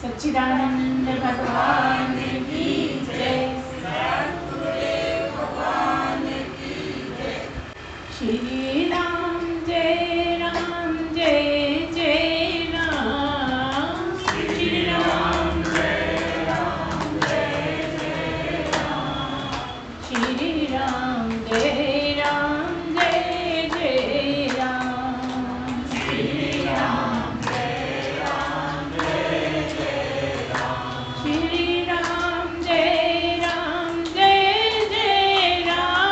सच्चिदानंद भगवान की जय। सद्गुरुदेव भगवान की जय। श्री राम जय राम जय जय राम। श्री राम जय राम जय जय राम। श्री राम जय राम जय जय राम। श्री राम जय राम जय जय राम। श्री राम जय राम जय जय राम।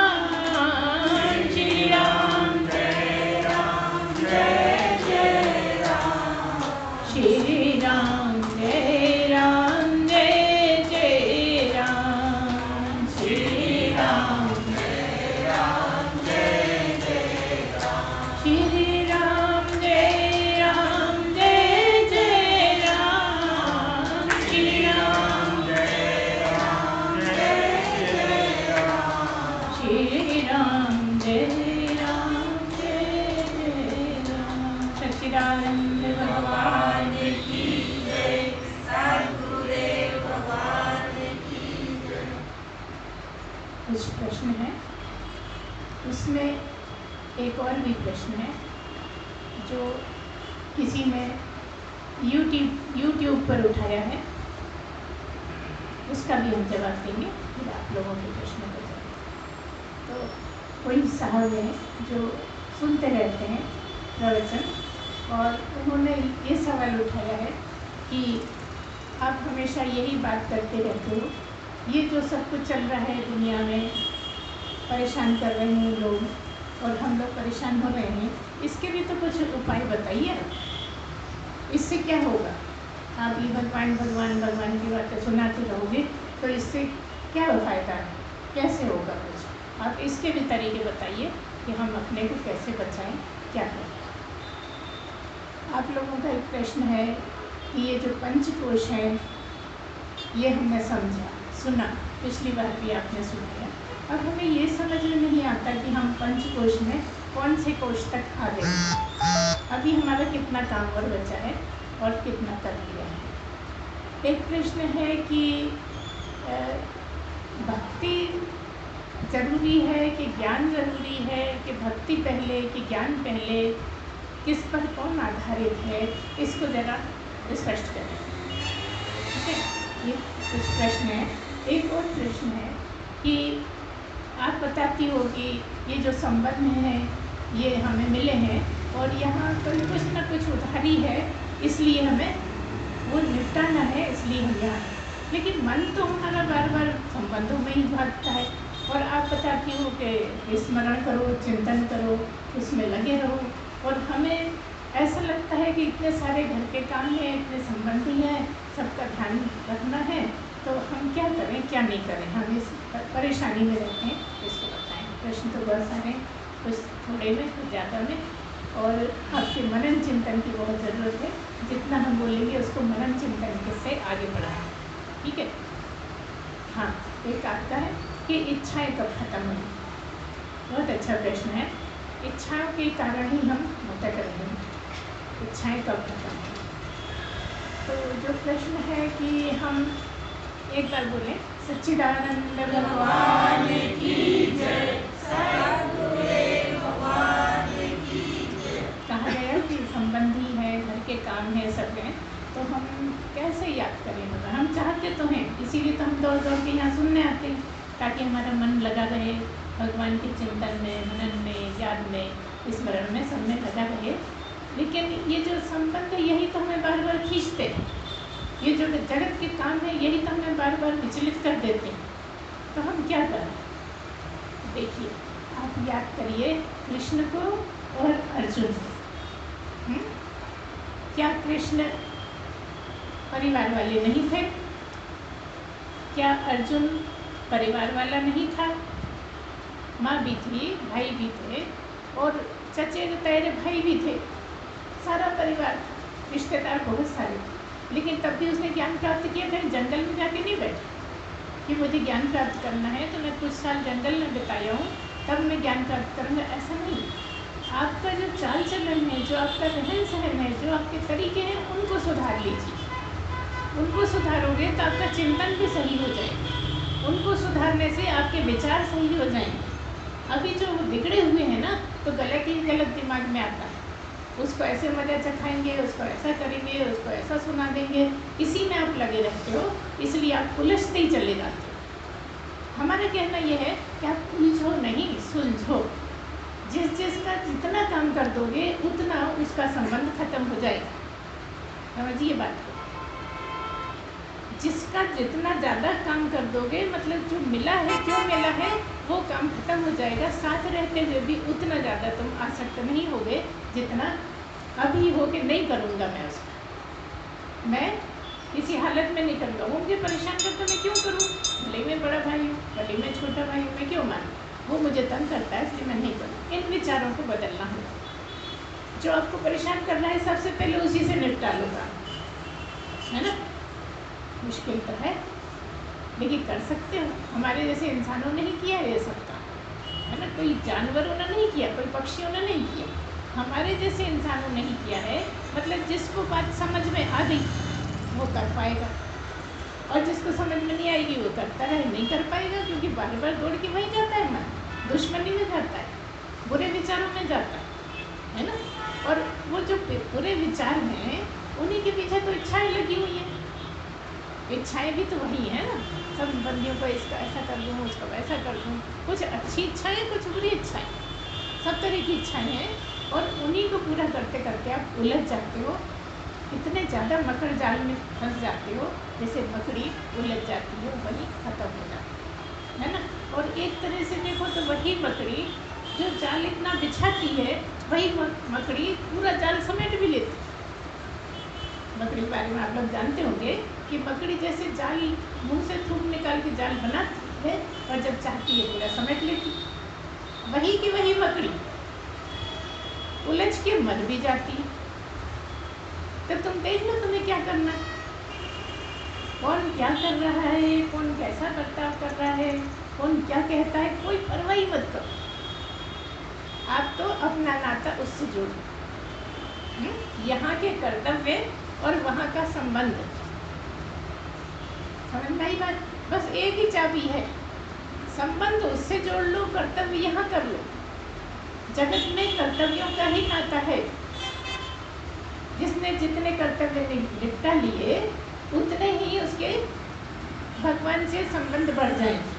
श्री राम जय राम जय जय राम। श्री राम जय राम जय जय राम। श्री राम जय राम जय जय राम। श्री राम जय राम जय जय राम। श्री राम जय राम जय जय राम। श्री राम जय राम जय जय राम। सच्चिदानंद भगवान की जय। सद्गुरुदेव भगवान की जय। कुछ प्रश्न है, उसमें एक और भी प्रश्न है जो किसी ने यूट्यूब पर उठाया है, उसका भी हम जवाब देंगे फिर आप लोगों के प्रश्न को जवाब। तो कोई साहब है जो सुनते रहते हैं प्रवचन, और उन्होंने ये सवाल उठाया है कि आप हमेशा यही बात करते रहते हो, ये जो सब कुछ चल रहा है दुनिया में, परेशान कर रहे हैं लोग और हम लोग परेशान हो रहे हैं, इसके भी तो कुछ उपाय बताइए। इससे क्या होगा? आप ये भगवान भगवान भगवान की बातें सुनाते रहोगे तो इससे क्या फ़ायदा है, कैसे होगा कुछ? आप इसके भी तरीके बताइए कि हम अपने को कैसे बचाएं, क्या करें। आप लोगों का एक प्रश्न है कि ये जो पंचकोश है, ये हमने समझा सुना, पिछली बार भी आपने सुनाया। अब हमें ये समझ में नहीं आता कि हम पंचकोश में कौन से कोश तक आ गए, अभी हमारा कितना काम और बचा है और कितना कर लिया है। एक प्रश्न है कि भक्ति ज़रूरी है कि ज्ञान ज़रूरी है, कि भक्ति पहले कि ज्ञान पहले, किस पर कौन आधारित है, इसको ज़रा स्पष्ट करें। ठीक है, ये कुछ प्रश्न है। एक और प्रश्न है कि आप बताती हो कि ये जो संबंध हैं ये हमें मिले हैं और यहाँ पर कुछ ना कुछ उधारी है, इसलिए हमें वो निपटाना है, इसलिए हम यहाँ हैं। लेकिन मन तो हमारा बार बार संबंधों में ही भागता है, और आप बताती हो कि स्मरण करो, चिंतन करो, उसमें लगे रहो, और हमें ऐसा लगता है कि इतने सारे घर के काम हैं, इतने संबंधी हैं, सबका ध्यान रखना है, तो हम क्या करें क्या नहीं करें, हम इस परेशानी में रहते हैं, इसको बताएं। प्रश्न तो बहुत सारे, कुछ थोड़े में कुछ ज़्यादा में, और आपके मनन चिंतन की बहुत ज़रूरत है। जितना हम बोलेंगे उसको मनन चिंतन से आगे बढ़ाएं, ठीक है। हाँ, एक आपका है कि इच्छाएं कब खत्म हुई। बहुत अच्छा प्रश्न है। इच्छाओं के कारण ही हम मोटा करेंगे, इच्छाएं कब खत्म हुई। तो जो प्रश्न है कि हम एक बार बोलें, सच्चिदानंद भगवान की जय। सद्गुरुदेव भगवान की जय। कहा गया कि संबंधी है, घर के काम है, सब हैं, तो हम कैसे याद करें भगवान? हम चाहते तो हैं, इसीलिए तो हम दौड़ दौड़ के यहाँ सुनने आते हैं, ताकि हमारा मन लगा रहे भगवान के चिंतन में, मनन में, याद में, स्मरण में, सब में लगा रहे। लेकिन ये जो संबंध है यही तो हमें बार बार खींचते हैं, ये जो जगत के काम है यही तो हमें बार बार विचलित कर देते हैं। तो हम क्या करें? देखिए, आप याद करिए कृष्ण को और अर्जुन को। क्या कृष्ण परिवार वाले नहीं थे? क्या अर्जुन परिवार वाला नहीं था? माँ भी थी, भाई भी थे, और चचेरे तेरे भाई भी थे, सारा परिवार था, रिश्तेदार बहुत सारे थे। लेकिन तब भी उसने ज्ञान प्राप्त किया, कहीं जंगल में जाके नहीं बैठा कि मुझे ज्ञान प्राप्त करना है तो मैं कुछ साल जंगल में बिताया हूँ तब मैं ज्ञान प्राप्त करूँगा, ऐसा नहीं। आपका जो चाल चलन है, जो आपका रहन सहन है, जो आपके तरीके हैं, उनको सुधार लीजिए, उनको सुधारोगे तो आपका चिंतन भी सही हो जाएगा। उनको सुधारने से आपके विचार सही हो जाएंगे। अभी जो बिगड़े हुए हैं ना, तो गलत ही गलत दिमाग में आता है। उसको ऐसे मजा चखाएंगे, उसको ऐसा करेंगे, उसको ऐसा सुना देंगे, इसी में आप लगे रहते हो, इसलिए आप उलझते ही चले जाते हो। हमारा कहना यह है कि आप उलझो नहीं, सुलझो। जिसका जितना काम कर दोगे उतना उसका संबंध खत्म हो जाएगा। समझिए बात को। जिसका जितना ज़्यादा काम कर दोगे, मतलब जो मिला है, क्यों मिला है, वो काम खत्म हो जाएगा। साथ रहते हुए भी उतना ज़्यादा तुम आसक्त नहीं होगे जितना अभी हो कि नहीं करूँगा मैं उसका, मैं किसी हालत में नहीं करूँगा। वो मुझे परेशान करता, मैं क्यों करूँ? भले मैं बड़ा भाई हूँ, भले मैं छोटा भाई हूँ, मैं क्यों मानूँ? वो मुझे तंग करता है, इसलिए मैं नहीं करूँ। इन विचारों को बदलना होगा। जो आपको परेशान कर रहा है, सबसे पहले उसी से निपटा लूँगा, है ना। मुश्किल तो है, लेकिन कर सकते हो। हमारे जैसे इंसानों ने ही किया ये सब काम, है ना। कोई जानवरों ने नहीं किया, कोई पक्षियों ने नहीं किया, हमारे जैसे इंसानों ने ही किया है। मतलब जिसको बात समझ में आ गई वो कर पाएगा, और जिसको समझ में नहीं आएगी वो करता रहे, नहीं कर पाएगा, क्योंकि बार बार दौड़ के वहीं जाता है मन, दुश्मनी में जाता है, बुरे विचारों में जाता है ना। और वो जो बुरे विचार हैं, उन्हीं के पीछे तो इच्छाएं लगी हुई हैं। इच्छाएं भी तो वही है ना। सब बंदियों को इसका ऐसा कर दूँ, उसका वैसा कर दूँ, कुछ अच्छी इच्छाएं, कुछ बुरी इच्छाएं, सब तरह की इच्छाएं हैं। और उन्हीं को पूरा करते करते आप उलझ जाते हो, इतने ज़्यादा मकर जाल में फंस जाते हो, जैसे मकड़ी उलझ जाती है, वही खत्म हो जाती है ना। और एक तरह से देखो तो वही मकड़ी जो जाल इतना बिछाती है, वही मकड़ी पूरा जाल समेट भी लेती है। मकड़ी के बारे में आप लोग जानते होंगे कि मकड़ी जैसे जाल मुंह से थूक निकाल के जाल बनाती है, और जब चाहती है पूरा समेट लेती। वही की वही मकड़ी उलझ के मर भी जाती है। तो तुम देख लो तुम्हें क्या करना है, कौन क्या कर रहा है, कौन कैसा बर्ताव कर रहा है, कौन क्या कहता है, कोई परवाह ही मत करो। आप तो अपना नाता उससे जोड़ो, यहाँ के कर्तव्य और वहाँ का संबंध। समझ में आई बात? बस एक ही चाबी है, संबंध उससे जोड़ लो, कर्तव्य यहाँ कर लो। जगत में कर्तव्यों का ही नाता है। जिसने जितने कर्तव्य निपटा लिए, उतने ही उसके भगवान से संबंध बढ़ जाएंगे,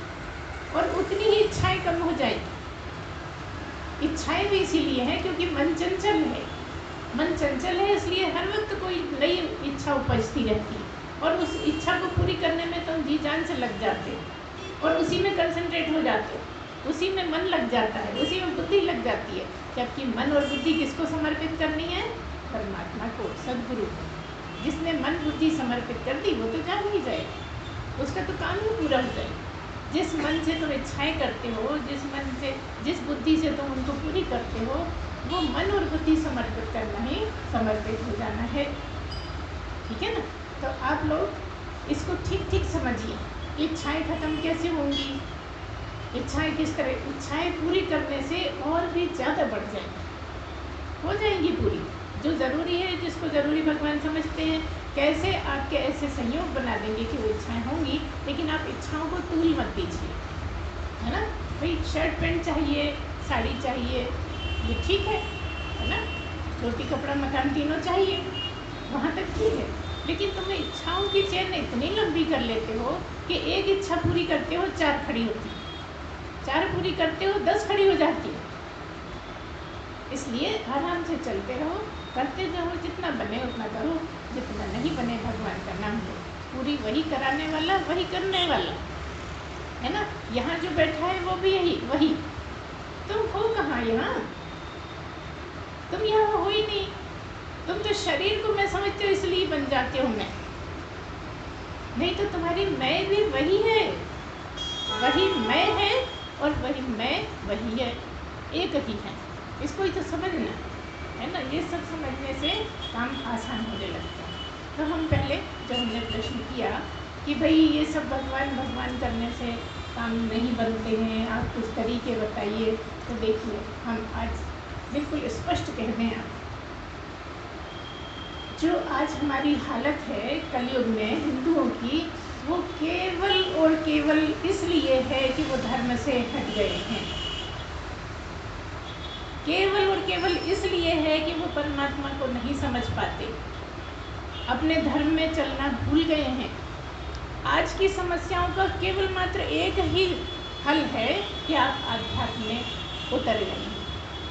और उतनी ही इच्छाएं कम हो जाएंगी। इच्छाएं भी इसीलिए हैं क्योंकि मन चंचल है। मन चंचल है इसलिए हर वक्त कोई नई इच्छा उपजती रहती है, और उस इच्छा को पूरी करने में तुम जी जान से लग जाते हो, और उसी में कंसंट्रेट हो जाते हो, उसी में मन लग जाता है, उसी में बुद्धि लग जाती है। जबकि मन और बुद्धि किसको समर्पित करनी है? परमात्मा को, सदगुरु को। जिसने मन बुद्धि समर्पित कर दी वो तो जान ही जाएगा, उसका तो काम ही पूरा हो जाएगा। जिस मन से तुम इच्छाएं करते हो, जिस मन से, जिस बुद्धि से तुम उनको पूरी करते हो, वो मन और बुद्धि समर्पित करना ही समर्पित हो जाना है। ठीक है ना। तो आप लोग इसको ठीक ठीक समझिए। इच्छाएं खत्म कैसे होंगी? इच्छाएं किस तरह? इच्छाएं पूरी करने से और भी ज़्यादा बढ़ जाएंगी, हो जाएंगी पूरी। जो ज़रूरी है, जिसको ज़रूरी भगवान समझते हैं, कैसे आपके ऐसे संयोग बना देंगे कि वो इच्छाएं होंगी। लेकिन आप इच्छाओं को तूल मत दीजिए, है ना। भाई शर्ट पैंट चाहिए, साड़ी चाहिए, ये ठीक है ना। रोटी कपड़ा मकान तीनों चाहिए, वहाँ तक ठीक है। लेकिन तुम्हें इच्छाओं की चेन इतनी लंबी कर लेते हो कि एक इच्छा पूरी करते हो 4 खड़ी होती है, 4 पूरी करते हो 10 खड़ी हो जाती है। इसलिए आराम से चलते रहो, करते जाओ, जितना बने उतना करो, जितना नहीं बने भगवान का नाम लो। पूरी वही कराने वाला, वही करने वाला, है ना। यहाँ जो बैठा है वो भी यही वही। तुम हो कहाँ यहाँ? तुम यहाँ हो ही नहीं। तुम तो शरीर को मैं समझते हो इसलिए बन जाते हो मैं, नहीं तो तुम्हारी मैं भी वही है, वही मैं है, और वही मैं वही है, एक ही है। इसको ही तो समझना है ना। ये सब समझने से काम आसान होने लगता है। तो हम पहले जो हमने प्रश्न किया कि भाई ये सब भगवान भगवान करने से काम नहीं बनते हैं, आप कुछ तरीके बताइए। तो देखिए हम आज बिल्कुल स्पष्ट कह दें, आप जो आज हमारी हालत है कलयुग में हिंदुओं की, वो केवल और केवल इसलिए है कि वो धर्म से हट गए हैं। केवल और केवल इसलिए है कि वो परमात्मा को नहीं समझ पाते, अपने धर्म में चलना भूल गए हैं। आज की समस्याओं का केवल मात्र एक ही हल है कि आप अध्यात्म में उतर जाइए,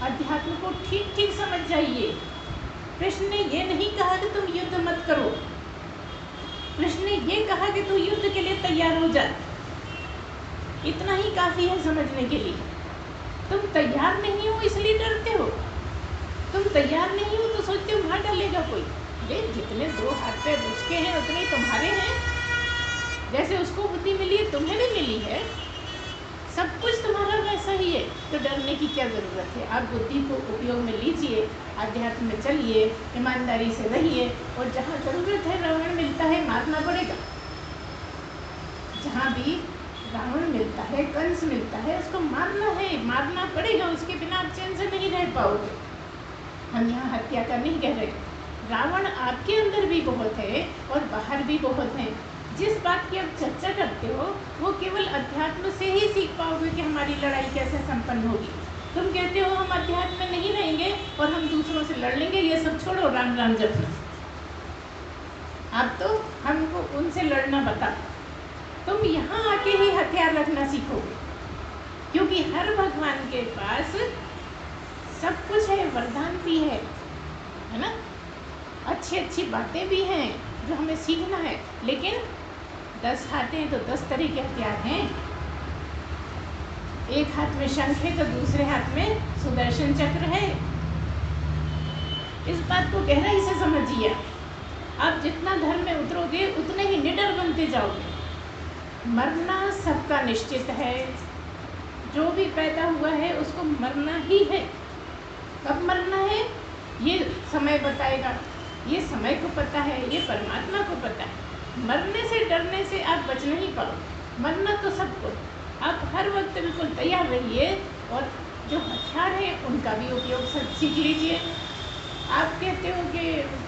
अध्यात्म को ठीक ठीक समझ जाइए। कृष्ण ने ये नहीं कहा कि तुम युद्ध मत करो, कृष्ण ने ये कहा कि तू युद्ध के लिए तैयार हो जा। इतना ही काफ़ी है समझने के लिए। तुम तैयार नहीं हो इसलिए डरते हो, तुम तैयार नहीं हो तो सोचते हो मार डालेगा कोई। देख जितने दो हाथ पैर उसके हैं उतने ही तुम्हारे हैं, जैसे उसको बुद्धि मिली है तुम्हें भी मिली है, सब कुछ तुम्हारा वैसा ही है, तो डरने की क्या ज़रूरत है। आप बुद्धि को उपयोग में लीजिए, अध्यात्म में चलिए, ईमानदारी से रहिए, और जहाँ ज़रूरत है रावण मिलता है मारना पड़ेगा। जहाँ भी रावण मिलता है, कंस मिलता है, उसको मारना है, मारना पड़ेगा, उसके बिना आप चैन से नहीं रह पाओगे। हम यहाँ हत्या का नहीं कह रहे, रावण आपके अंदर भी बहुत है और बाहर भी बहुत हैं। जिस बात की आप चर्चा करते हो वो केवल अध्यात्म से ही सीख पाओगे कि हमारी लड़ाई कैसे संपन्न होगी। तुम कहते हो हम अध्यात्म में नहीं रहेंगे और हम दूसरों से लड़ लेंगे, ये सब छोड़ो, राम राम जपना। अब तो हमको उनसे लड़ना बता। तुम यहाँ आके ही हथियार रखना सीखोगे, क्योंकि हर भगवान के पास सब कुछ है, वरदान भी है ना, अच्छी अच्छी बातें भी हैं जो हमें सीखना है। लेकिन 10 हाथ हैं तो 10 तरह के हथियार हैं। एक हाथ में शंख है तो दूसरे हाथ में सुदर्शन चक्र है। इस बात को गहराई से समझिए। आप जितना धर्म में उतरोगे उतने ही निडर बनते जाओगे। मरना सबका निश्चित है, जो भी पैदा हुआ है उसको मरना ही है। कब मरना है ये समय बताएगा, ये समय को पता है, ये परमात्मा को पता है। मरने से डरने से आप बच नहीं पाओ, मरना तो सबको। आप हर वक्त बिल्कुल तैयार रहिए और जो हथियार हैं उनका भी उपयोग सीख लीजिए। आप कहते हो कि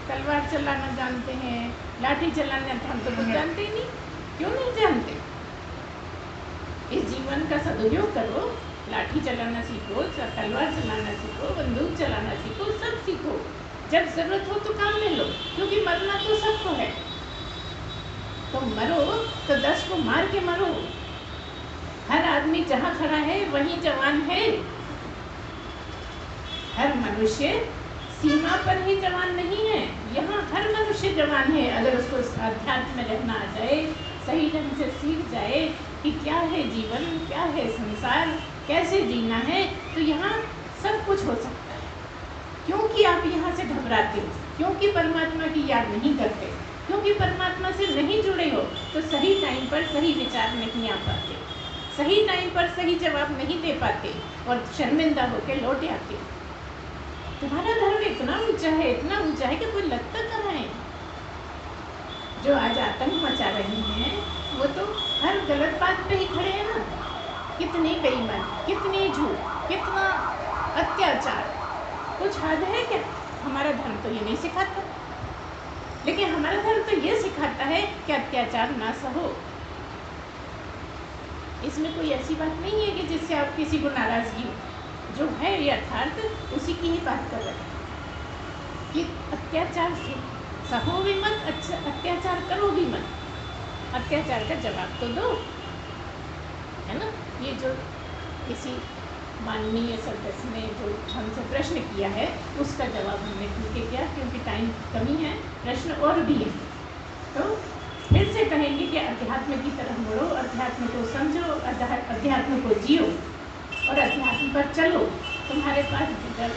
तलवार चलाना जानते हैं, लाठी चलाना, हम तो कुछ जानते ही नहीं। क्यों नहीं जानते? इस जीवन का सदुपयोग करो, लाठी चलाना सीखो, तलवार चलाना सीखो, बंदूक चलाना सीखो, सब सीखो। जब ज़रूरत हो तो काम में लो, क्योंकि मरना तो सबको है। तो मरो तो 10 को मार के मरो। हर आदमी जहाँ खड़ा है वहीं जवान है। हर मनुष्य सीमा पर ही जवान नहीं है, यहाँ हर मनुष्य जवान है। अगर उसको अध्यात्म में रहना आ जाए, सही ढंग से सीख जाए कि क्या है जीवन, क्या है संसार, कैसे जीना है, तो यहाँ सब कुछ हो सकता है। क्योंकि आप यहाँ से घबराते हो, क्योंकि परमात्मा की याद नहीं करते, क्योंकि परमात्मा से नहीं जुड़े हो, तो सही टाइम पर सही विचार नहीं आ पाते, सही टाइम पर सही जवाब नहीं दे पाते और शर्मिंदा होकर लौट आते। तुम्हारा धर्म इतना ऊंचा है, इतना ऊंचा है कि कोई लगता कहाँ है। जो आज आतंक मचा रहे हैं वो तो हर गलत बात पे ही खड़े हैं ना। कितनी बेईमान, कितनी झूठ, कितना अत्याचार, कुछ हद है क्या? हमारा धर्म तो ये नहीं सिखाता, लेकिन हमारा धर्म तो ये सिखाता है कि अत्याचार ना सहो। इसमें कोई ऐसी बात नहीं है कि जिससे आप किसी को नाराज़गी हो। जो है यथार्थ उसी की ही बात कर रहे हैं कि अत्याचार सहो भी मत, अत्याचार करो भी मत। अत्याचार का जवाब तो दो, है ना। ये जो किसी माननीय सदस्य ने जो हमसे प्रश्न किया है उसका जवाब हमने खुल के किया, क्योंकि टाइम कमी है, प्रश्न और भी है। तो फिर से कहेंगे कि अध्यात्म की तरफ मुड़ो, अध्यात्म को समझो, अध्यात्म को जियो और अध्यात्म पर चलो। तुम्हारे पास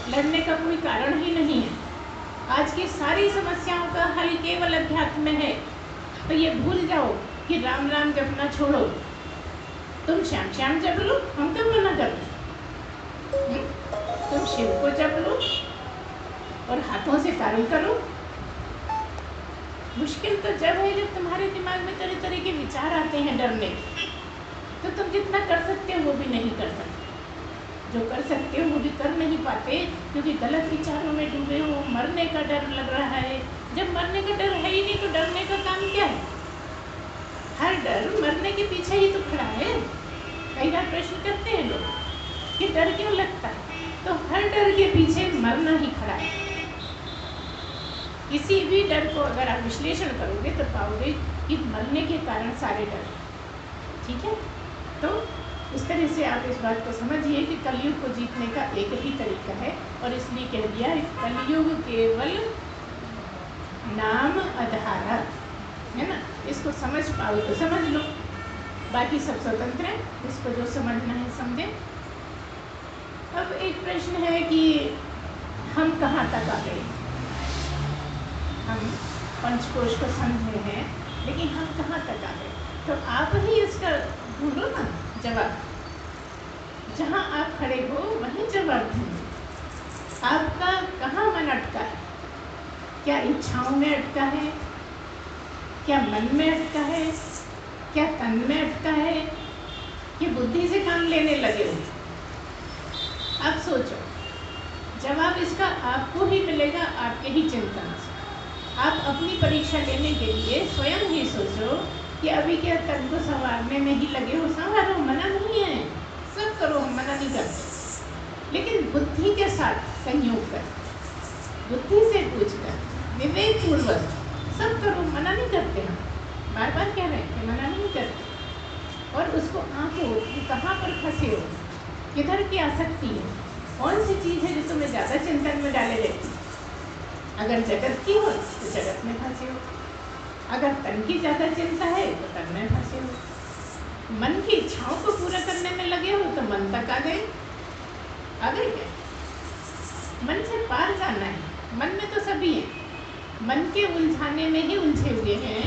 लड़ने का कोई कारण ही नहीं है। आज की सारी समस्याओं का हल केवल अध्यात्म में है। तो ये भूल जाओ कि राम राम जपना छोड़ो। तुम श्याम श्याम जप लो, हम कब मना कर रहे? तुम शिव को जप लो और हाथों से कार्य करो। मुश्किल तो जब है जब तुम्हारे दिमाग में तरह तरह के विचार आते हैं डरने, तो तुम जितना कर सकते हो वो भी नहीं कर सकते। जो कर सकते हो वो भी कर नहीं पाते, क्योंकि गलत विचारों में डूबे हो, मरने का डर लग रहा है, जब मरने का डर है ही नहीं तो डरने का काम क्या है? हर डर मरने के पीछे ही तो खड़ा है। कई बार प्रश्न करते हैं लोग कि डर क्यों लगता है, तो हर डर के पीछे मरना ही खड़ा है। किसी भी डर को अगर आप विश्लेषण करोगे तो पाओगे कि मरने के कारण सारे डर। ठीक है, तो इस तरह से आप इस बात को समझिए कि कलयुग को जीतने का एक ही तरीका है, और इसलिए कह दिया कलयुग केवल नाम आधारा है ना। इसको समझ पाओ तो समझ लो, बाकी सब स्वतंत्र है, इसको जो समझना है समझे। अब एक प्रश्न है कि हम कहाँ तक आ गए। हम पंचकोश को समझे हैं, लेकिन हम कहाँ तक आ गए? तो आप ही इसका ढूंढो ना जवाब। जहाँ आप खड़े हो वहीं जवाब ढूंढो। आपका कहाँ मन अटका है? क्या इच्छाओं में अटका है? क्या मन में अटका है? क्या तन में अटका है? कि बुद्धि से काम लेने लगे हो? आप सोचो, जवाब इसका आपको ही मिलेगा, आपके ही चिंतन से। आप अपनी परीक्षा लेने के लिए स्वयं ही सोचो कि अभी क्या तन को संवारने में ही लगे हो। संवारो, मना नहीं है, सब करो, हम मना नहीं करते, लेकिन बुद्धि के साथ संयोग कर, बुद्धि से पूछकर, विवेक पूर्वक सब करो, मना नहीं करते। हम बार बार कह रहे हैं कि मना नहीं करते। और उसको आंको कि कहाँ पर फंसे हो, किधर की आसक्ति है, कौन सी चीज़ है जो तुम्हें ज़्यादा चिंतन में डाले रहती है। अगर जगत की हो तो जगत में फंसे हो, अगर तन की ज़्यादा चिंता है तो तन में फंसे हो, मन की इच्छाओं को पूरा करने में लगे हो तो मन तक आ गए। आ गए क्या? मन से पार जाना है। मन में तो सभी है, मन के उलझाने में ही उलझे हुए हैं।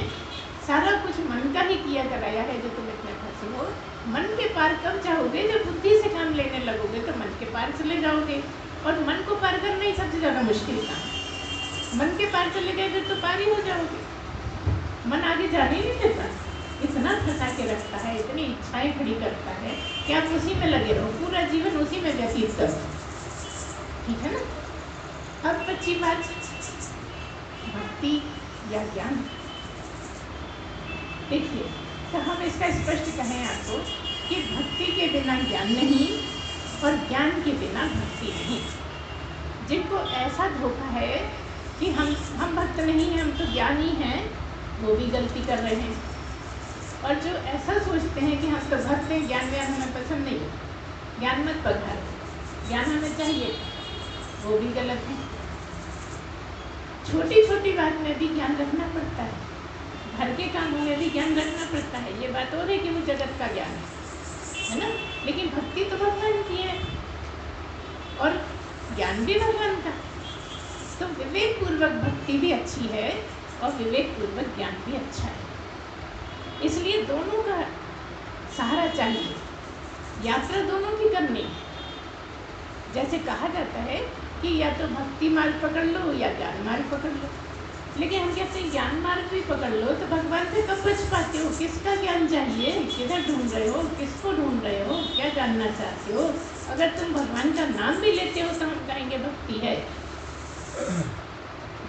सारा कुछ मन का ही किया कराया है जो तुम इतने फंसे हो। मन के पार कब जाओगे? जब बुद्धि से काम लेने लगोगे तो मन के पार चले जाओगे। और मन को पार करना ही सबसे ज़्यादा मुश्किल काम। मन के पार चले गए फिर तो पार ही हो जाओगे। मन आगे जाने ही नहीं देता, इतना फंसा के रखता है, इतनी इच्छाएं खड़ी करता है कि आप उसी में लगे रहो, पूरा जीवन उसी में व्यतीत करो। ठीक है ना? अब बच्ची बात भक्ति या ज्ञान। देखिए, तो हम इसका स्पष्ट कहें आपको कि भक्ति के बिना ज्ञान नहीं और ज्ञान के बिना भक्ति नहीं। जिनको ऐसा धोखा है कि हम भक्त नहीं हैं, हम तो ज्ञानी हैं, वो भी गलती कर रहे हैं। और जो ऐसा सोचते हैं कि हम तो भक्त हैं, ज्ञान व्यान हमें पसंद नहीं है, ज्ञान मत पधारो, ज्ञान हमें चाहिए, वो भी गलत है। छोटी छोटी बात में भी ज्ञान रखना पड़ता है, घर के कामों में भी ज्ञान रखना पड़ता है। ये बात और है कि वो जगत का ज्ञान है ना, लेकिन भक्ति तो भगवान की है और ज्ञान भी भगवान का। तो विवेक पूर्वक भक्ति भी अच्छी है और विवेक पूर्वक ज्ञान भी अच्छा है। इसलिए दोनों का सहारा चाहिए, यात्रा दोनों की करनी है। जैसे कहा जाता है कि या तो भक्ति मार्ग पकड़ लो या ज्ञान मार्ग पकड़ लो, लेकिन हम कहते हैं ज्ञान मार्ग भी पकड़ लो तो भगवान से कब बच पाते हो? किसका ज्ञान चाहिए? किधर ढूंढ रहे हो? किसको ढूंढ रहे हो? क्या जानना चाहते हो? अगर तुम भगवान का नाम भी लेते हो तो हम कहेंगे भक्ति है।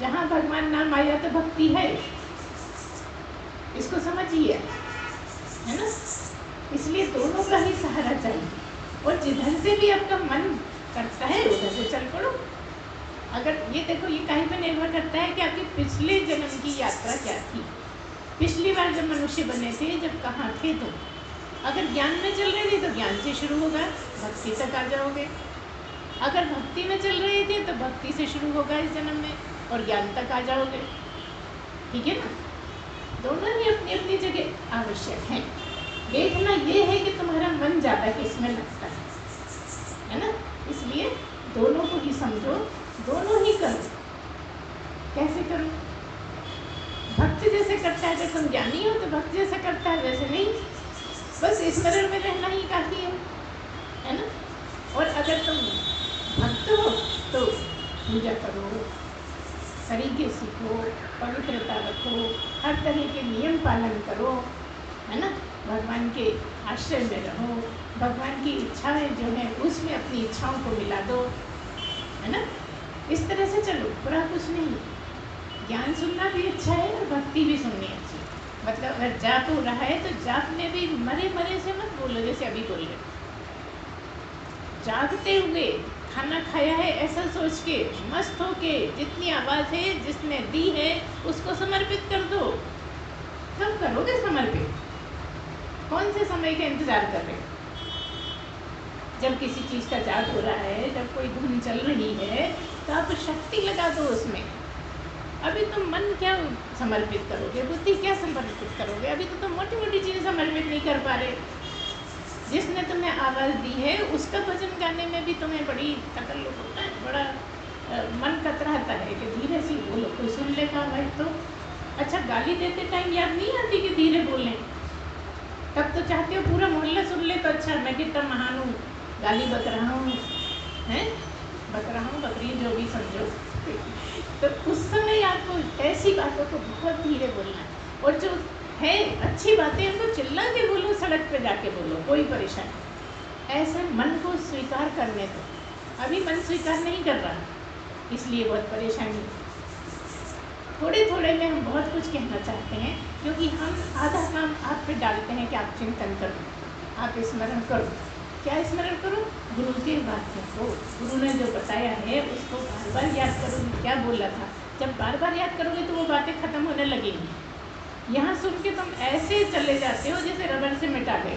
जहाँ भगवान नाम आया तो भक्ति है, इसको समझिए, है ना? इसलिए दोनों का ही सहारा चाहिए। और जिधर से भी आपका मन करता है उधर से चल पड़ो। अगर ये देखो, ये कहीं पर निर्भर करता है कि आपकी पिछले जन्म की यात्रा क्या थी। पिछली बार जब मनुष्य बने थे, जब कहाँ थे तुम? अगर ज्ञान में चल रहे थे तो ज्ञान से शुरू होगा, भक्ति तक आ जाओगे। अगर भक्ति में चल रहे थे तो भक्ति से शुरू होगा इस जन्म में और ज्ञान तक आ जाओगे। ठीक है ना? दोनों ही अपनी अपनी जगह आवश्यक हैं। देखना ये है कि तुम्हारा मन ज़्यादा किसमें लगता है ना? इसलिए दोनों को ही समझो, दोनों ही करो। कैसे करो? भक्त जैसे करता है, अगर तुम ज्ञानी हो तो भक्त जैसा करता है, वैसे नहीं, बस स्मरण में रहना ही काफ़ी है ना? और अगर तुम भक्त हो तो पूजा करो, तरीके सीखो, पवित्रता रखो, हर तरह के नियम पालन करो, है ना? भगवान के आश्रय में रहो, भगवान की इच्छाएं जो हैं उसमें अपनी इच्छाओं को मिला दो, है ना? इस तरह से चलो, बुरा कुछ नहीं। ज्ञान सुनना भी अच्छा है और भक्ति भी सुननी अच्छी है। मतलब अगर जाप हो रहा है तो जाप में भी मरे मरे से मत बोलो, जैसे अभी बोल रहे। जागते हुए खाना खाया है ऐसा सोच के, मस्त होके, जितनी आवाज़ है जिसने दी है उसको समर्पित कर दो। कब करोगे समर्पित? कौन से समय का इंतज़ार कर रहे हो? जब किसी चीज़ का जाप हो रहा है, जब कोई धुन चल रही है, तो आप शक्ति लगा दो उसमें। अभी तुम मन क्या समर्पित करोगे, बुद्धि क्या समर्पित करोगे? अभी तो तुम मोटी मोटी चीज़ें समर्पित नहीं कर पा रहे। जिसने तुम्हें आवाज़ दी है उसका भजन गाने में भी तुम्हें बड़ी तकल्लुफ़ होता है, बड़ा मन कतराता है कि धीरे से बोलो, कोई सुन लेगा भाई तो। अच्छा, गाली देते टाइम याद नहीं आती कि धीरे बोलें? तब तो चाहते हो पूरा मोहल्ला सुन ले तो अच्छा मैं कितना महान हूँ, गाली बक रहा हूँ, हैं, बक रहा हूँ, बकरी जो भी समझो। तो उस समय आपको ऐसी बातों को बहुत धीरे बोलना है, और जो है अच्छी बातें उनको चिल्ला के बोलो, सड़क पे जाके बोलो, कोई परेशानी। ऐसे मन को स्वीकार करने दो। अभी मन स्वीकार नहीं कर रहा, इसलिए बहुत परेशानी। थोड़े थोड़े में हम बहुत कुछ कहना चाहते हैं, क्योंकि हम आधा काम आप पे डालते हैं कि आप चिंतन करो, आप स्मरण करो। क्या स्मरण करो? गुरु के वाक्यों को, गुरु ने जो बताया है उसको बार बार याद करो। क्या बोला था? जब बार बार याद करोगे तो वो बातें खत्म होने लगेंगी। यहाँ सुन के तुम ऐसे चले जाते हो जैसे रबर से मिटा दे।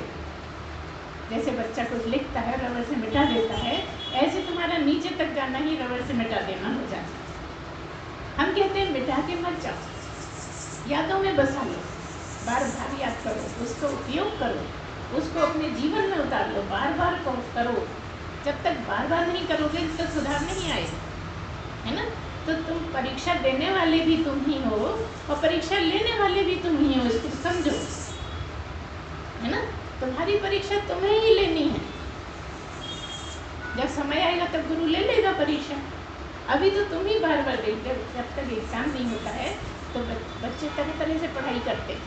जैसे बच्चा कुछ लिखता है रबर से मिटा देता है, ऐसे तुम्हारा नीचे तक जाना ही रबर से मिटा देना हो जाता है। हम कहते हैं मिटा के मत जाओ, यादों में बसा लो, बार बार याद करो, उसको उपयोग करो, उसको अपने जीवन में उतार लो, बार बार करो। जब तक बार बार नहीं करोगे तब तक सुधार नहीं आएगा, है ना? तो तुम परीक्षा देने वाले भी तुम ही हो और परीक्षा लेने वाले भी तुम ही हो, इसको समझो, है ना? तुम्हारी परीक्षा तुम्हें ही लेनी है। जब समय आएगा तब गुरु ले लेगा परीक्षा। अभी तो तुम ही बार बार दे। जब तक एग्ज़ाम नहीं होता है तो बच्चे तरह तरह से पढ़ाई करते हैं।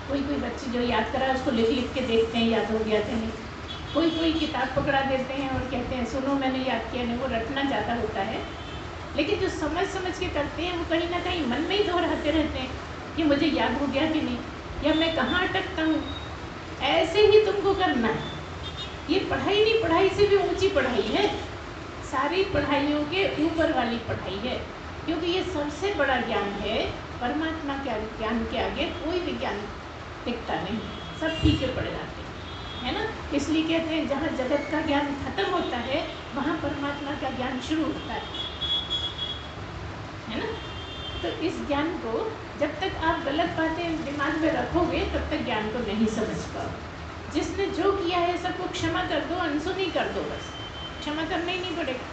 कोई बच्चे जो याद करा उसको लिख लिख के देखते हैं याद हो गया कि नहीं। कोई किताब पकड़ा देते हैं और कहते हैं सुनो मैंने याद किया नहीं, वो रटना ज़्यादा होता है। लेकिन जो समझ समझ के करते हैं वो कहीं ना कहीं मन में ही दोहराते रहते हैं कि मुझे याद हो गया कि नहीं, या मैं कहाँ अटकता हूँ। ऐसे ही तुमको करना है। ये पढ़ाई नहीं, पढ़ाई से भी ऊंची पढ़ाई है, सारी पढ़ाइयों के ऊपर वाली पढ़ाई है, क्योंकि ये सबसे बड़ा ज्ञान है। परमात्मा के ज्ञान के आगे कोई विज्ञान टिकता नहीं, सब फीके पड़ जाते हैं, है ना? इसलिए कहते हैं जहाँ जगत का ज्ञान खत्म होता है वहाँ परमात्मा का ज्ञान शुरू होता है ना? तो इस ज्ञान को जब तक आप गलत बातें दिमाग में रखोगे तब तक ज्ञान को नहीं समझ पाओगे। जिसने जो किया है सबको क्षमा कर दो, अनसुनी कर दो, बस क्षमा करना ही नहीं पड़ेगा।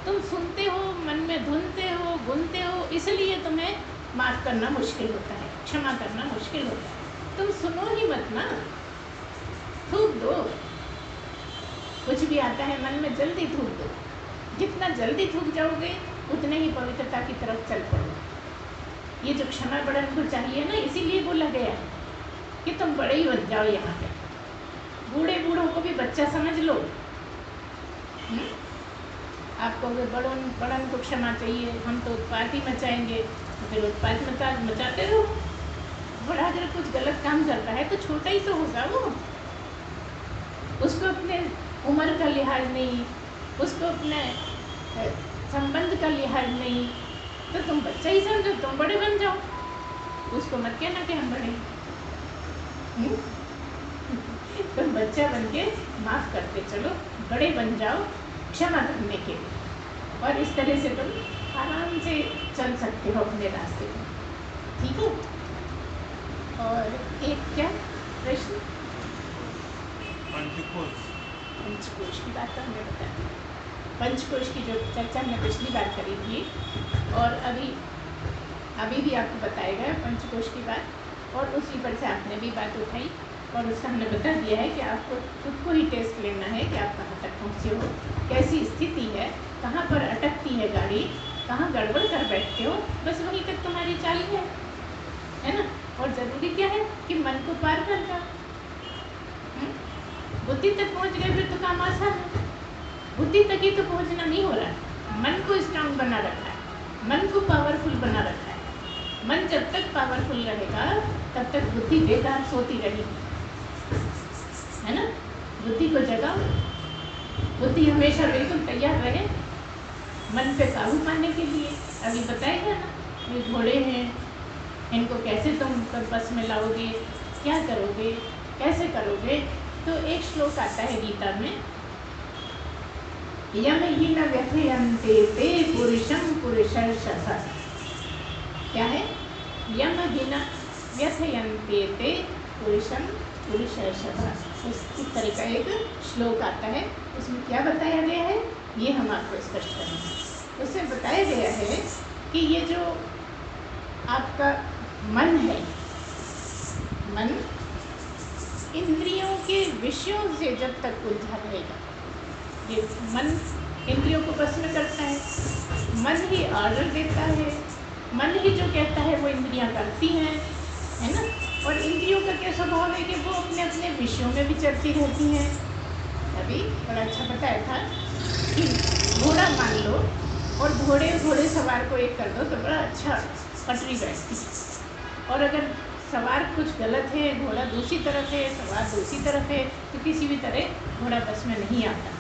तुम सुनते हो, मन में धुनते हो, गुनते हो, इसलिए तुम्हें माफ़ करना मुश्किल होता है, क्षमा करना मुश्किल होता है। तुम सुनो ही मत ना, थूक दो। कुछ भी आता है मन में जल्दी थूक दो। जितना जल्दी थूक जाओगे उतने ही पवित्रता की तरफ चल पड़ोगे। ये जो क्षमा बड़न को चाहिए ना, इसीलिए बोला गया है कि तुम बड़े ही बन जाओ। यहाँ पे बूढ़े बूढ़ों को भी बच्चा समझ लो। आपको बड़न को क्षमा चाहिए, हम तो उत्पात ही मचाएंगे, तो फिर उत्पात मचाते रहो। बड़ा अगर कुछ गलत काम करता है तो छोटा ही तो होगा वो, उसको अपने उम्र का लिहाज नहीं, उसको अपने संबंध का लिहाज नहीं, तो तुम बच्चा ही समझो, तुम बड़े बन जाओ। उसको मत कहना कि हम बड़े। तुम बच्चा बन के माफ़ करते चलो, बड़े बन जाओ क्षमा करने के लिए, और इस तरह से तुम आराम से चल सकते हो अपने रास्ते में, ठीक है? और एक क्या प्रश्न? पंचकोश की बात तो हमने बताया। पंचकोश की जो चर्चा हमने पिछली बार करी थी, और अभी भी आपको बताया गया पंचकोश की बात, और उसी पर से आपने भी बात उठाई, और उसका हमने बता दिया है कि आपको खुद को ही टेस्ट लेना है कि आप कहाँ तक पहुँचे हो, कैसी स्थिति है, कहाँ पर अटकती है गाड़ी, कहाँ गड़बड़ कर बैठते हो, बस वहीं तक तुम्हारी चाल है ना? और ज़रूरी क्या है कि मन को पार कर जाओ। बुद्धि तक पहुँच गए फिर तो काम आसान है। बुद्धि तक ही तो पहुँचना नहीं हो रहा है, मन को स्ट्रांग बना रखा है, मन को पावरफुल बना रखा है, मन जब तक पावरफुल रहेगा तब तक बुद्धि बेकार सोती रहेगी, है ना। बुद्धि को जगाओ, बुद्धि हमेशा बिल्कुल तैयार रहे मन पे काबू पाने के लिए। अभी बताएगा ना, ये घोड़े हैं, इनको कैसे तुम बस में लाओगे, क्या करोगे, कैसे करोगे। तो एक श्लोक आता है गीता में, यमहीन व्यथयन्ते ते पुरुषं पुरुषर्षभ। क्या है? यमहीन व्यथयन्ते ते पुरुषं पुरुषर्षभ। इस तरह का एक श्लोक आता है। उसमें क्या बताया गया है ये हम आपको स्पष्ट करेंगे। उसमें बताया गया है कि ये जो आपका मन है, मन इंद्रियों के विषयों से जब तक उलझा रहेगा, ये मन इंद्रियों को बस में करता है, मन ही ऑर्डर देता है, मन ही जो कहता है वो इंद्रियां करती हैं, है ना। और इंद्रियों का क्या स्वभाव है कि वो अपने अपने विषयों में विचरती रहती हैं। अभी बड़ा अच्छा बताया था कि घोड़ा मान लो और घोड़े सवार को एक कर दो तो बड़ा अच्छा पटरी बैठती है। और अगर सवार कुछ गलत है, घोड़ा दूसरी तरफ है, सवार दूसरी तरफ है, तो किसी भी तरह घोड़ा बस में नहीं आता।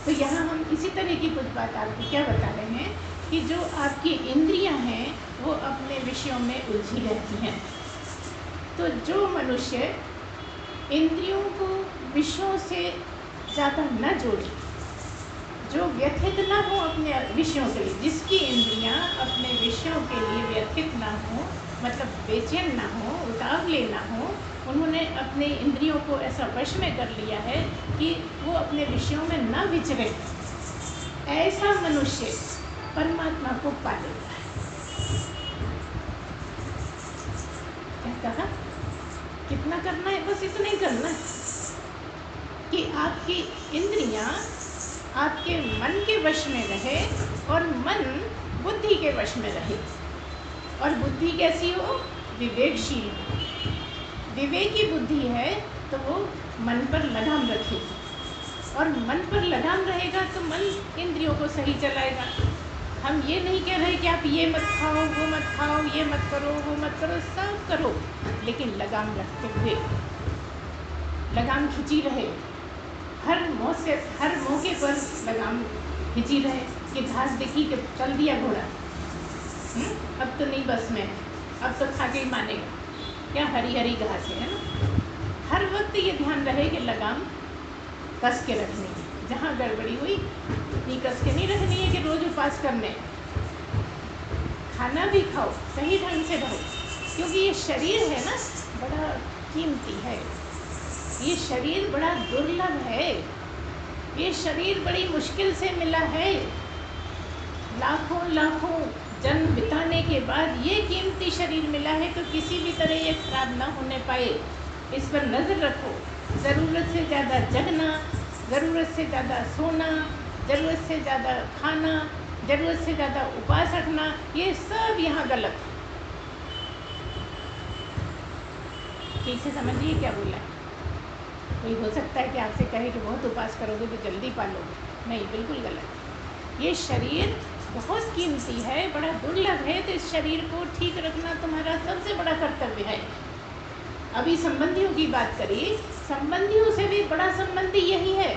तो यहाँ हम इसी तरह की कुछ बात आपको क्या बता रहे हैं कि जो आपकी इंद्रियां हैं वो अपने विषयों में उलझी रहती हैं। तो जो मनुष्य इंद्रियों को विषयों से ज़्यादा न जोड़े, जो व्यथित ना हो अपने विषयों के लिए, जिसकी इंद्रियां अपने विषयों के लिए व्यथित ना हो, मतलब बेचैन ना हो, उतावले ना हो, उन्होंने अपने इंद्रियों को ऐसा वश में कर लिया है कि वो अपने विषयों में न विचरे, ऐसा मनुष्य परमात्मा को पा लेता है। क्या कहा? कितना करना है? बस इतना ही करना है कि आपकी इंद्रियां आपके मन के वश में रहे और मन बुद्धि के वश में रहे। और बुद्धि कैसी हो? विवेकशील। विवेकी बुद्धि है तो वो मन पर लगाम रखेगी, और मन पर लगाम रहेगा तो मन इंद्रियों को सही चलाएगा। हम ये नहीं कह रहे कि आप ये मत खाओ, वो मत खाओ, ये मत करो, वो मत करो, सब करो, लेकिन लगाम रखते हुए, लगाम खिंची रहे, हर मौके पर लगाम खिंची रहे कि घास देखी कि चल दिया घोड़ा, अब तो नहीं बस में, अब तो खा के ही मानेगा, क्या हरी हरी घास है ना। हर वक्त ये ध्यान रहे कि लगाम कस के रखनी है, जहाँ गड़बड़ी हुई इतनी कस के नहीं रखनी है कि रोज़ उपास करने। खाना भी खाओ, सही ढंग से रहो, क्योंकि ये शरीर है ना बड़ा कीमती है, ये शरीर बड़ा दुर्लभ है, ये शरीर बड़ी मुश्किल से मिला है। लाखों लाखों जन्म बिताने के बाद ये कीमती शरीर मिला है, तो किसी भी तरह ये खराब ना होने पाए, इस पर नज़र रखो। ज़रूरत से ज़्यादा जगना, ज़रूरत से ज़्यादा सोना, ज़रूरत से ज़्यादा खाना, ज़रूरत से ज़्यादा उपवास रखना, ये सब यहाँ गलत है। ठीक से समझिए क्या बोला है। कोई हो सकता है कि आपसे कहे कि बहुत उपवास करोगे तो जल्दी पालोगे, नहीं, बिल्कुल गलत। ये शरीर बहुत कीमती है, बड़ा दुर्लभ है, तो इस शरीर को ठीक रखना तुम्हारा सबसे बड़ा कर्तव्य है। अभी संबंधियों की बात करिए, संबंधियों से भी बड़ा संबंधी यही है,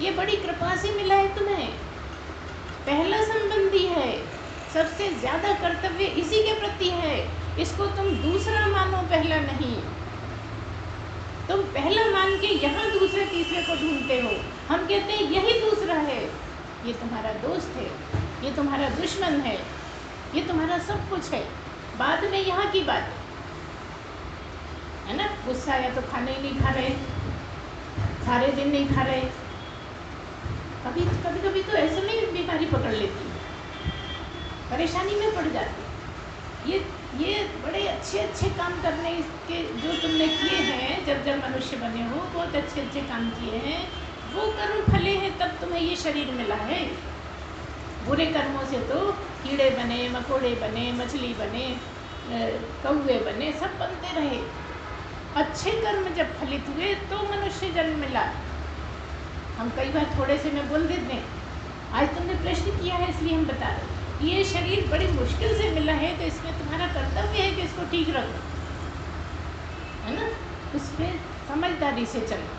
ये बड़ी कृपा से मिला है तुम्हें, पहला संबंधी है, सबसे ज़्यादा कर्तव्य इसी के प्रति है, इसको तुम दूसरा मानो, पहला नहीं। तुम पहला मान के यहाँ दूसरे तीसरे को ढूंढते हो, हम कहते हैं यही दूसरा है, ये तुम्हारा दोस्त है, ये तुम्हारा दुश्मन है, ये तुम्हारा सब कुछ है, बाद में यहाँ की बात है ना। गुस्सा आया तो खाना ही नहीं खा रहे, सारे दिन नहीं खा रहे, कभी कभी तो ऐसे में बीमारी पकड़ लेती है, परेशानी में पड़ जाती है। ये बड़े अच्छे काम करने के जो तुमने किए हैं, जब मनुष्य बने हो, बहुत अच्छे काम किए हैं, वो कर्म फले हैं, तब तुम्हें ये शरीर मिला है। बुरे कर्मों से तो कीड़े बने, मकोड़े बने, मछली बने, कौवे बने, सब बनते रहे। अच्छे कर्म जब फलित हुए तो मनुष्य जन्म मिला। हम कई बार थोड़े से में बोल देते हैं, आज तुमने प्रश्न किया है इसलिए हम बता रहे हैं। ये शरीर बड़ी मुश्किल से मिला है, तो इसमें तुम्हारा कर्तव्य है कि इसको ठीक रखो, है ना। उस पर समझदारी से चलो,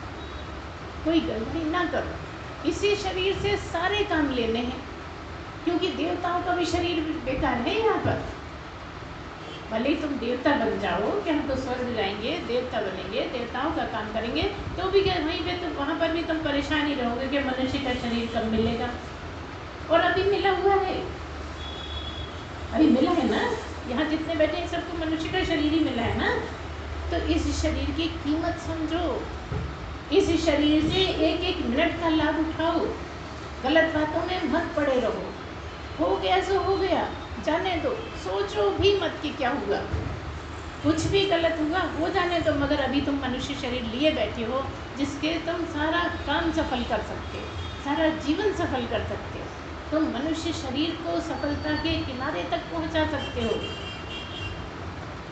कोई गड़बड़ी ना करो। इसी शरीर से सारे काम लेने हैं, क्योंकि देवताओं का भी शरीर बेकार है यहाँ पर। भले ही तुम देवता बन जाओ कि हम तो स्वर्ग जाएंगे, देवता बनेंगे, देवताओं का काम करेंगे, तो भी क्या वहीं पे तुम, वहाँ पर भी तुम परेशान ही रहोगे कि मनुष्य का शरीर कब मिलेगा। और अभी मिला हुआ है, अभी मिला है ना, यहाँ जितने बैठे हैं सबको मनुष्य का शरीर ही मिला है ना। तो इस शरीर की कीमत समझो, इस शरीर से एक एक मिनट का लाभ उठाओ, गलत बातों में मत पड़े रहो। हो गया सो हो गया, जाने दो, सोचो भी मत कि क्या हुआ, कुछ भी गलत हुआ हो जाने दो। मगर अभी तुम मनुष्य शरीर लिए बैठे हो, जिसके तुम सारा काम सफल कर सकते हो, सारा जीवन सफल कर सकते हो। तुम मनुष्य शरीर को सफलता के किनारे तक पहुंचा सकते हो।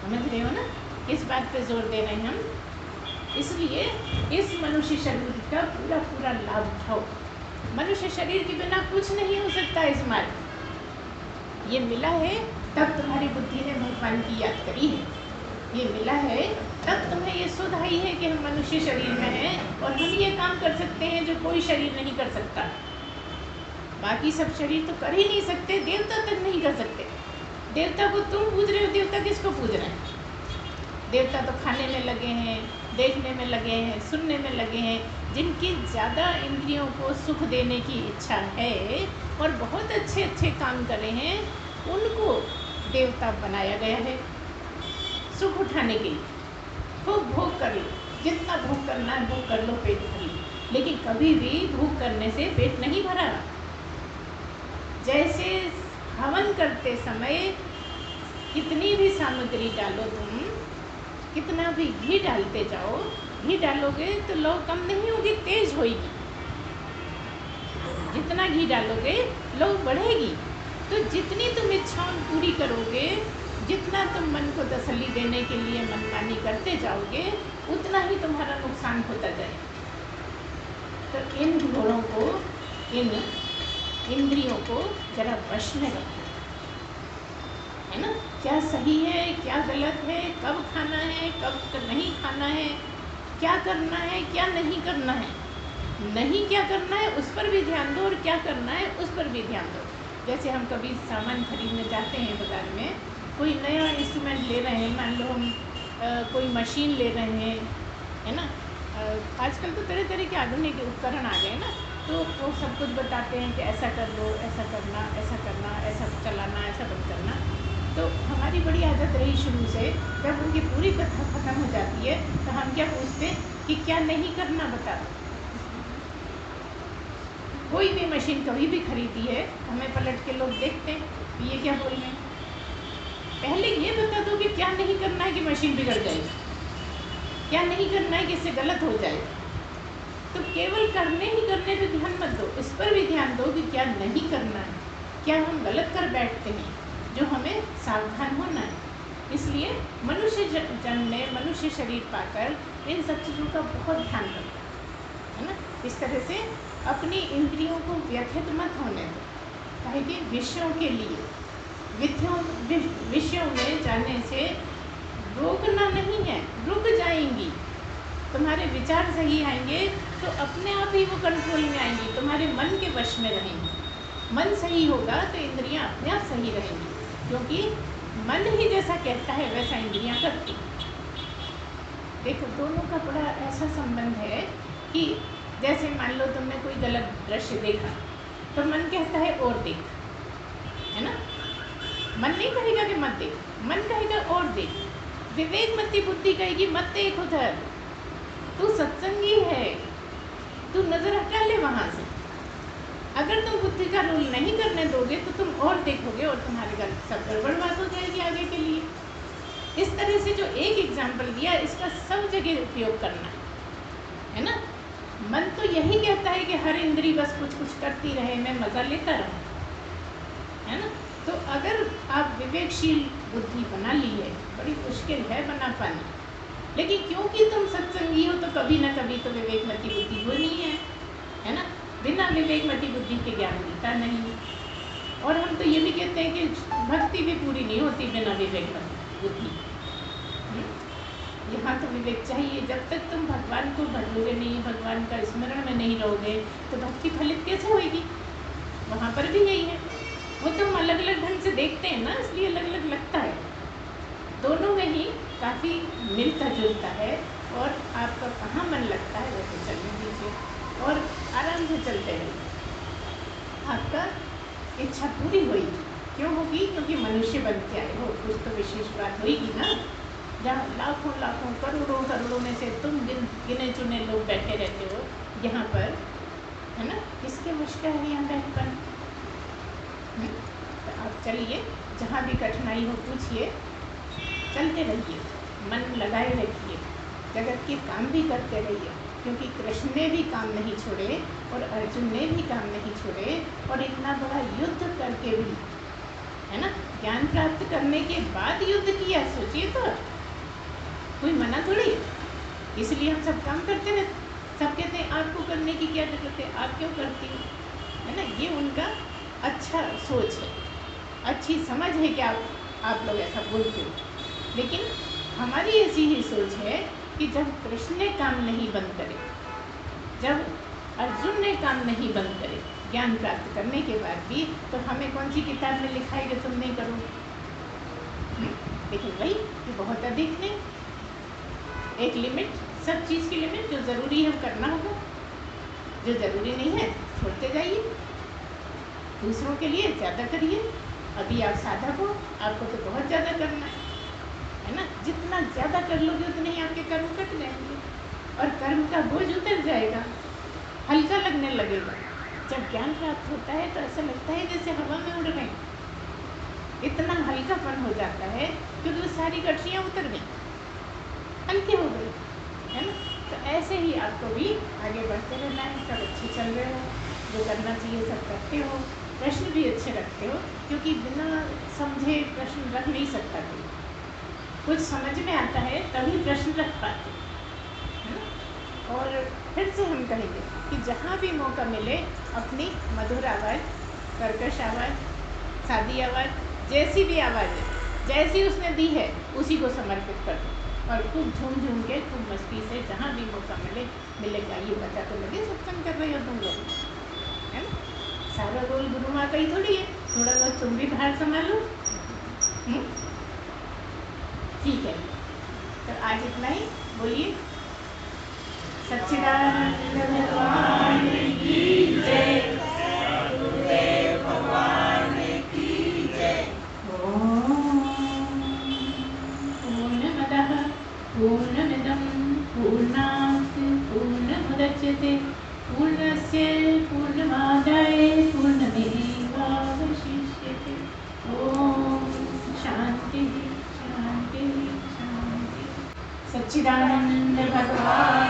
समझ रहे हो ना, इस बात पे जोर दे रहे हैं हम। इसलिए इस मनुष्य शरीर का पूरा पूरा लाभ उठाओ। मनुष्य शरीर के बिना कुछ नहीं हो सकता इस मार्ग। ये मिला है तब तुम्हारी बुद्धि ने भगवान की याद करी है, ये मिला है तब तुम्हें ये सुध आई है कि हम मनुष्य शरीर में हैं और हम ये काम कर सकते हैं जो कोई शरीर नहीं कर सकता। बाकी सब शरीर तो कर ही नहीं सकते, देवता तक नहीं कर सकते। देवता को तुम पूज रहे हो, देवता किसको पूज रहे हैं? देवता तो खाने में लगे हैं, देखने में लगे हैं, सुनने में लगे हैं। जिनकी ज़्यादा इंद्रियों को सुख देने की इच्छा है और बहुत अच्छे अच्छे काम कर रहे हैं, उनको देवता बनाया गया है सुख उठाने के लिए। खूब भोग कर लो, जितना भोग करना है भोग कर लो, पेट भर लो, लेकिन कभी भी भोग करने से पेट नहीं भरा। जैसे हवन करते समय कितनी भी सामग्री डालो तुम, कितना भी घी डालते जाओ, घी डालोगे तो लौ कम नहीं होगी, तेज होगी। जितना घी डालोगे लौ बढ़ेगी। तो जितनी तुम इच्छाओं पूरी करोगे, जितना तुम मन को तसल्ली देने के लिए मनमानी करते जाओगे, उतना ही तुम्हारा नुकसान होता जाएगा। तो इन घोड़ों को, इन इंद्रियों को जरा वश में रखो, है ना। क्या सही है, क्या गलत है, कब खाना है, कब नहीं खाना है, क्या करना है, क्या नहीं करना है। नहीं क्या करना है उस पर भी ध्यान दो, और क्या करना है उस पर भी ध्यान दो। जैसे हम कभी सामान खरीदने जाते हैं बाज़ार में, कोई नया इंस्ट्रूमेंट ले रहे हैं, मान लो हम कोई मशीन ले रहे हैं, है ना। आजकल तो तरह तरह के आधुनिक उपकरण आ गए ना, तो वो सब कुछ बताते हैं कि ऐसा कर लो, ऐसा करना, ऐसा करना, ऐसा चलाना, ऐसा बंद करना। तो हमारी बड़ी आदत रही शुरू से, जब उनकी पूरी कथा ख़त्म हो जाती है तो हम क्या पूछते हैं कि क्या नहीं करना बता दो। कोई भी मशीन कभी भी खरीदी है, हमें पलट के लोग देखते हैं ये क्या बोल रहे हैं। पहले ये बता दो कि क्या नहीं करना है कि मशीन बिगड़ जाएगी, क्या नहीं करना है कि इससे गलत हो जाए। तो केवल करने ही करने पे ध्यान मत दो, इस पर भी ध्यान दो कि क्या नहीं करना है, क्या हम गलत कर बैठते हैं जो हमें सावधान होना है। इसलिए मनुष्य जन्म ने मनुष्य शरीर पाकर इन सब चीज़ों का बहुत ध्यान रखा है ना। इस तरह से अपनी इंद्रियों को व्यथित मत होने दो, काहे कि विषयों के लिए विषयों में जाने से रोकना नहीं है, रुक जाएंगी। तुम्हारे विचार सही आएंगे तो अपने आप ही वो कंट्रोल में आएंगी, तुम्हारे मन के वश में रहेंगी। मन सही होगा तो इंद्रियां अपने आप सही रहेंगी, क्योंकि मन ही जैसा कहता है वैसा इंद्रियां करती। देखो दोनों का बड़ा ऐसा संबंध है कि जैसे मान लो तुमने कोई गलत दृश्य देखा तो मन कहता है और देख, है ना। मन नहीं कहेगा कि मत देख, मन कहेगा और देख। विवेक मती बुद्धि कहेगी मत देख उधर, तू सत्संगी है, तू नजर हटा ले वहाँ से। अगर तुम बुद्धि का रोल नहीं करने दोगे तो तुम और देखोगे और तुम्हारे घर सब गड़बड़ बात हो जाएगी आगे के लिए। इस तरह से जो एक एग्जाम्पल दिया, इसका सब जगह उपयोग करना है ना। मन तो यही कहता है कि हर इंद्री बस कुछ कुछ करती रहे, मैं मज़ा लेता रहूं, है ना। तो अगर आप विवेकशील बुद्धि बना ली है, बड़ी मुश्किल है बना पाना, लेकिन क्योंकि तुम सत्संगी हो तो कभी ना कभी तो विवेकमती बुद्धि होनी है ना। बिना विवेकमती बुद्धि के ज्ञान मिलता नहीं, और हम तो ये भी कहते हैं कि भक्ति भी पूरी नहीं होती बिना विवेक बुद्धि। यहाँ तो विवेक चाहिए। जब तक तुम भगवान को भजोगे नहीं, भगवान का स्मरण में नहीं रहोगे, तो भक्ति फलित कैसे होगी? वहाँ पर भी यही है। वो तो हम अलग अलग ढंग से देखते हैं ना, इसलिए अलग अलग लगता है। दोनों में ही काफ़ी मिलता जुलता है। और आपका कहाँ मन लगता है वैसे चलने दीजिए और आराम से चलते रहिए। आपका इच्छा पूरी होगी। क्यों होगी? क्योंकि मनुष्य बन के आए हो, कुछ तो विशेष बात होगी ना। जहाँ लाखों लाखों करोड़ों करोड़ों में से तुम गिने चुने लोग बैठे रहते हो यहाँ पर, है ना? किसके मुश्किल है यहाँ बैठकर? तो आप चलिए, जहाँ भी कठिनाई हो पूछिए, चलते रहिए, मन लगाए रखिए, जगत के काम भी करते रहिए। क्योंकि कृष्ण ने भी काम नहीं छोड़े और अर्जुन ने भी काम नहीं छोड़े, और इतना बड़ा युद्ध करके भी, है ना, ज्ञान प्राप्त करने के बाद युद्ध किया। सोचिए तो, कोई मना थोड़ी। इसलिए हम सब काम करते रहते। सब कहते हैं आपको करने की क्या जरूरत है, आप क्यों करती हो, है ना? ये उनका अच्छा सोच है, अच्छी समझ है कि आप लोग ऐसा बोलते हो। लेकिन हमारी ऐसी ही सोच है कि जब कृष्ण ने काम नहीं बंद करे, जब अर्जुन ने काम नहीं बंद करे ज्ञान प्राप्त करने के बाद भी, तो हमें कौन सी किताब में लिखा है कि तुम नहीं करो? लेकिन वही कि बहुत अधिक नहीं, एक लिमिट, सब चीज़ की लिमिट। जो ज़रूरी है वो करना होगा, जो ज़रूरी नहीं है छोड़ते जाइए। दूसरों के लिए ज़्यादा करिए। अभी आप साधक हो, आपको तो बहुत ज़्यादा करना है ना? जितना ज़्यादा कर लोगे उतने ही आपके कर्म कट जाएंगे और कर्म का बोझ उतर जाएगा, हल्का लगने लगेगा। जब ज्ञान प्राप्त होता है तो ऐसा लगता है जैसे हवा में उड़ रहे हैं। इतना हल्कापन हो जाता है क्योंकि वो सारी गठरियाँ उतर गई, हल्के हो गई, है ना? तो ऐसे ही आपको भी आगे बढ़ते रहना है। सब अच्छे चल रहे हो, जो करना चाहिए सब करते हो, प्रश्न भी अच्छे रखते हो, क्योंकि बिना समझे प्रश्न रख नहीं सकता कोई। कुछ समझ में आता है तभी प्रश्न रख पाते, है ना? और फिर से हम कहेंगे कि जहाँ भी मौका मिले अपनी मधुर आवाज़, कर्कश आवाज़, सादी आवाज़, जैसी भी आवाज़ है, जैसी उसने दी है उसी को समर्पित कर दो और खूब झूम झूम के, खूब मस्ती से, जहाँ भी मौका मिलेगा। ये पता तो लगे सत्संग कर रहे हो तुम लोग, है ना? सारा रोल गुरु माँ का ही थोड़ी है, थोड़ा बहुत तुम भी बाहर संभालो। ठीक है, तो आज इतना ही। बोलिए सच्चिदानंद भगवान की जय, सद्गुरुदेव भगवान की जय। पूर्णमदः पूर्णमिदं पूर्णात् पूर्णमुदच्यते पूर्णस्य पूर्णमादाय पूर्णमेवावशिष्यते। ओम शांति शांति शांति। सच्चिदानंद भगवान